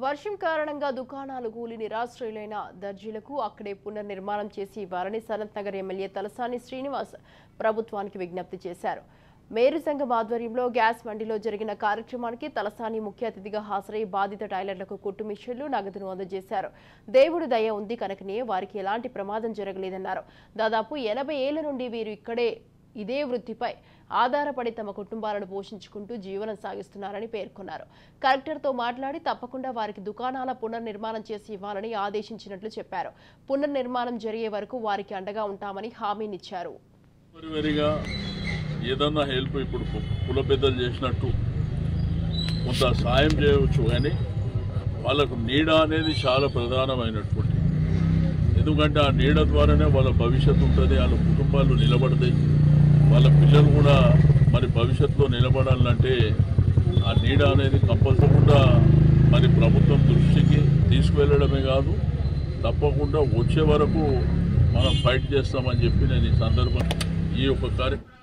వర్షం కారణంగా దుకాణాలు కూలి నిరాశ్రయులైన దర్జీలకు అక్కడే పునర్నిర్మాణం చేసి ఇవ్వాలని సనత్ నగర్ ఎమ్మెల్యే తలసాని శ్రీనివాస్ ప్రభుత్వానికి విజ్ఞప్తి చేశారు. మేరు సంఘం ఆధ్వర్యంలో గ్యాస్ మండిలో జరిగిన కార్యక్రమానికి తలసాని ముఖ్య అతిథిగా హాజరై బాధిత టైలర్లకు కుట్టు మిషన్లు నగదును అందజేశారు. దేవుడి దయ ఉంది కనుకనే వారికి ఎలాంటి ప్రమాదం జరగలేదన్నారు. దాదాపు 80 ఏళ్ల నుండి వీరు ఇక్కడే ఇదే వృత్తిపై ఆధారపడి తమ కుటుంబాలను పోషించుకుంటూ జీవనం సాగిస్తున్నారని పేర్కొన్నారు. కలెక్టర్తో మాట్లాడి తప్పకుండా వారికి దుకాణాల పునర్నిర్మాణం చేసి ఇవ్వాలని ఆదేశించినట్లు చెప్పారు. పునర్నిర్మాణం జరిగే వరకు వారికి అండగా ఉంటామని హామీనిచ్చారు. ఏదన్నా హెల్ప్ ఇప్పుడు కుల పెద్దలు చేసినట్టు కొంత సాయం చేయవచ్చు, కానీ వాళ్ళకు నీడ అనేది చాలా ప్రధానమైనటువంటి. ఎందుకంటే ఆ నీడ ద్వారానే వాళ్ళ భవిష్యత్తు ఉంటుంది, వాళ్ళ కుటుంబాలు నిలబడతాయి, వాళ్ళ పిల్లలు కూడా మరి భవిష్యత్తులో నిలబడాలంటే ఆ నీడ అనేది కంపల్సరిగా మరి ప్రభుత్వం దృష్టికి తీసుకువెళ్ళడమే కాదు, తప్పకుండా వచ్చే వరకు మనం ఫైట్ చేస్తామని చెప్పి నేను ఈ సందర్భంగా ఈ యొక్క కార్యక్రమం